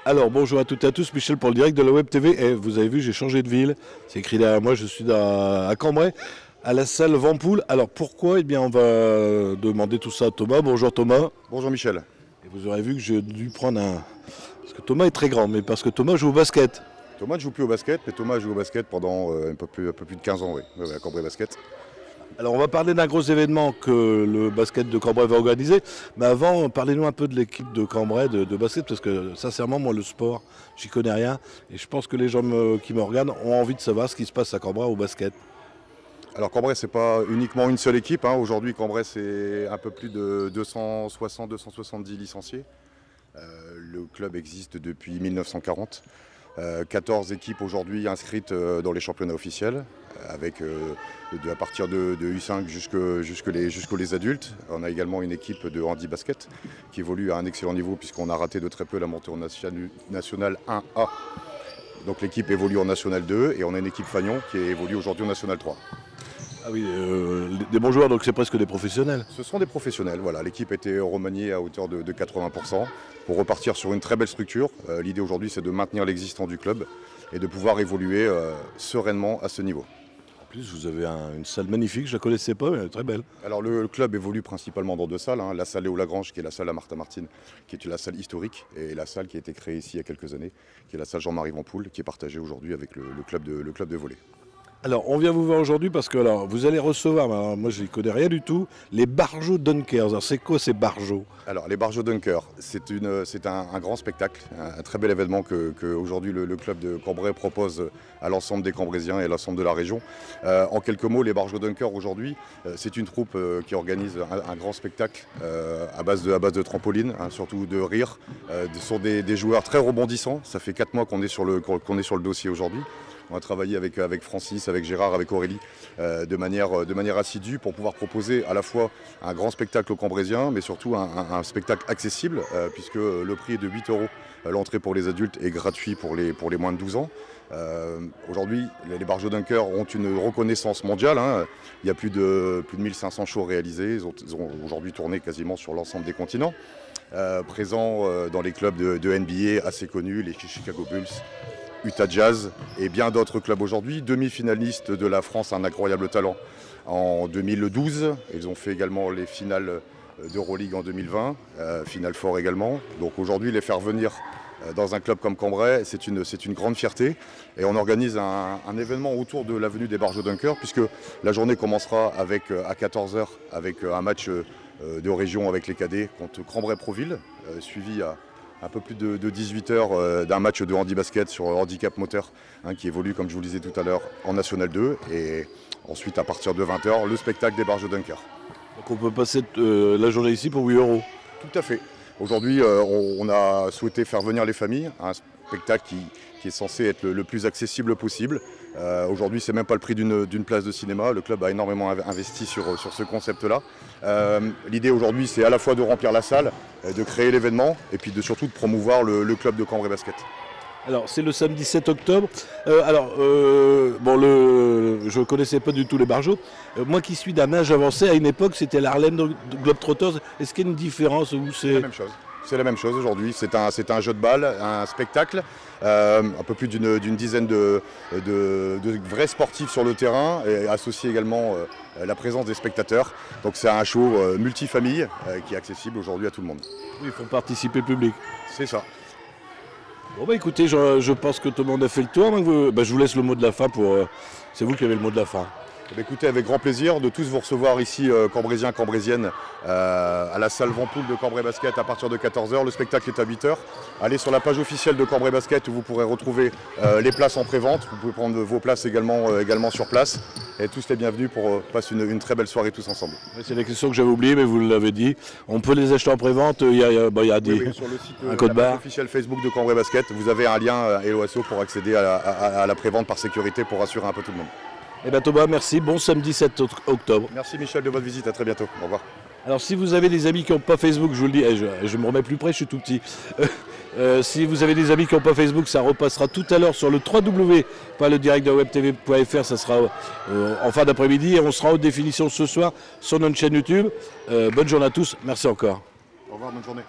Alors bonjour à toutes et à tous, Michel pour le direct de la Web TV. Et vous avez vu, j'ai changé de ville. C'est écrit derrière moi, je suis à Cambrai, à la salle Vampoule. Alors pourquoi? Eh bien on va demander tout ça à Thomas. Bonjour Thomas. Bonjour Michel. Et vous aurez vu que j'ai dû prendre un... Parce que Thomas est très grand, mais parce que Thomas joue au basket. Thomas ne joue plus au basket, mais Thomas joue au basket pendant un peu plus de 15 ans, oui, à Cambrai Basket. Alors on va parler d'un gros événement que le basket de Cambrai va organiser. Mais avant, parlez-nous un peu de l'équipe de Cambrai de basket, parce que sincèrement, moi le sport, j'y connais rien. Et je pense que les gens qui me regardent ont envie de savoir ce qui se passe à Cambrai au basket. Alors Cambrai, c'est pas uniquement une seule équipe. Aujourd'hui, Cambrai, c'est un peu plus de 260-270 licenciés. Le club existe depuis 1940. 14 équipes aujourd'hui inscrites dans les championnats officiels, avec à partir de U5 jusqu'aux les adultes. On a également une équipe de handi basket qui évolue à un excellent niveau, puisqu'on a raté de très peu la montée en national 1A. Donc l'équipe évolue en national 2 et on a une équipe Fagnon qui évolue aujourd'hui en national 3. Ah oui, des bons joueurs, donc c'est presque des professionnels. Ce sont des professionnels, voilà. L'équipe a été remaniée à hauteur de 80% pour repartir sur une très belle structure. L'idée aujourd'hui, c'est de maintenir l'existence du club et de pouvoir évoluer sereinement à ce niveau. En plus, vous avez une salle magnifique, je ne la connaissais pas, mais elle est très belle. Alors le club évolue principalement dans deux salles, la salle Léo Lagrange, qui est la salle à Martin-Martin, qui est la salle historique, et la salle qui a été créée ici il y a quelques années, qui est la salle Jean-Marie Vampoule, qui est partagée aujourd'hui avec le club de volley. Alors, on vient vous voir aujourd'hui parce que vous allez recevoir, moi je n'y connais rien du tout, les Barjots Dunkers. Alors, c'est quoi ces Barjots? Alors, les Barjots Dunkers, c'est un grand spectacle, un très bel événement que aujourd'hui le club de Cambrai propose à l'ensemble des Cambraisiens et à l'ensemble de la région. En quelques mots, les Barjots Dunkers aujourd'hui, c'est une troupe qui organise un grand spectacle à base de trampoline, surtout de rire. Ce sont des joueurs très rebondissants. Ça fait 4 mois qu'on est sur le dossier aujourd'hui. On va travailler avec Francis, avec Gérard, avec Aurélie de manière assidue pour pouvoir proposer à la fois un grand spectacle aux Cambraisiens, mais surtout un spectacle accessible, puisque le prix est de 8 €. L'entrée pour les adultes est gratuite pour les moins de 12 ans. Aujourd'hui, les Barjots Dunkers ont une reconnaissance mondiale. Il y a plus de 1500 shows réalisés. Ils ont aujourd'hui tourné quasiment sur l'ensemble des continents. Présents dans les clubs de NBA assez connus, les Chicago Bulls, Utah Jazz et bien d'autres clubs aujourd'hui. Demi-finalistes de la France, un incroyable talent en 2012. Ils ont fait également les finales d'Euroleague en 2020, Final Four également. Donc aujourd'hui, les faire venir dans un club comme Cambrai, c'est une grande fierté. Et on organise un événement autour de l'avenue des Barjots Dunkers, puisque la journée commencera à 14 h avec un match de région avec les cadets contre Cambrai-Proville, suivi à un peu plus de 18 h d'un match de handi-basket sur handicap moteur, qui évolue, comme je vous le disais tout à l'heure, en National 2. Et ensuite, à partir de 20 h, le spectacle des Barjots Dunkers. Donc on peut passer la journée ici pour 8 €. Tout à fait. Aujourd'hui, on a souhaité faire venir les familles, un spectacle qui est censé être le plus accessible possible. Aujourd'hui, c'est même pas le prix d'une place de cinéma. Le club a énormément investi sur ce concept-là. L'idée aujourd'hui, c'est à la fois de remplir la salle, de créer l'événement, et puis surtout de promouvoir le club de Cambrai Basket. Alors, c'est le samedi 7 octobre. Je ne connaissais pas du tout les Barjots. Moi qui suis d'un âge avancé, à une époque, c'était l'Harlem Globetrotters. Est-ce qu'il y a une différence où c'est la même chose. C'est la même chose aujourd'hui. C'est un jeu de balle, un spectacle. Un peu plus d'une dizaine de vrais sportifs sur le terrain, et associé également la présence des spectateurs. Donc c'est un show multifamille qui est accessible aujourd'hui à tout le monde. Oui, il faut participer le public. C'est ça. Bon écoutez, je pense que tout le monde a fait le tour. Donc je vous laisse le mot de la fin c'est vous qui avez le mot de la fin. Écoutez, avec grand plaisir de tous vous recevoir ici, Cambraisiens, Cambraisiennes, à la salle Vampoule de Cambrai Basket à partir de 14 h. Le spectacle est à 8 h. Allez sur la page officielle de Cambrai Basket où vous pourrez retrouver les places en pré-vente. Vous pouvez prendre vos places également sur place. Et tous les bienvenus pour passer une très belle soirée tous ensemble. C'est la question que j'avais oubliée, mais vous l'avez dit. On peut les acheter en pré-vente. Il y a sur le site un code barre officiel Facebook de Cambrai Basket. Vous avez un lien Helloasso pour accéder à la pré-vente par sécurité pour rassurer un peu tout le monde. Eh bien Thomas, merci. Bon samedi 7 octobre. Merci Michel de votre visite. À très bientôt. Au revoir. Alors si vous avez des amis qui n'ont pas Facebook, je vous le dis, je me remets plus près, je suis tout petit. Si vous avez des amis qui n'ont pas Facebook, ça repassera tout à l'heure sur le www.ledirectdewebtv.fr. Ça sera en fin d'après-midi et on sera en haute définition ce soir sur notre chaîne YouTube. Bonne journée à tous. Merci encore. Au revoir, bonne journée.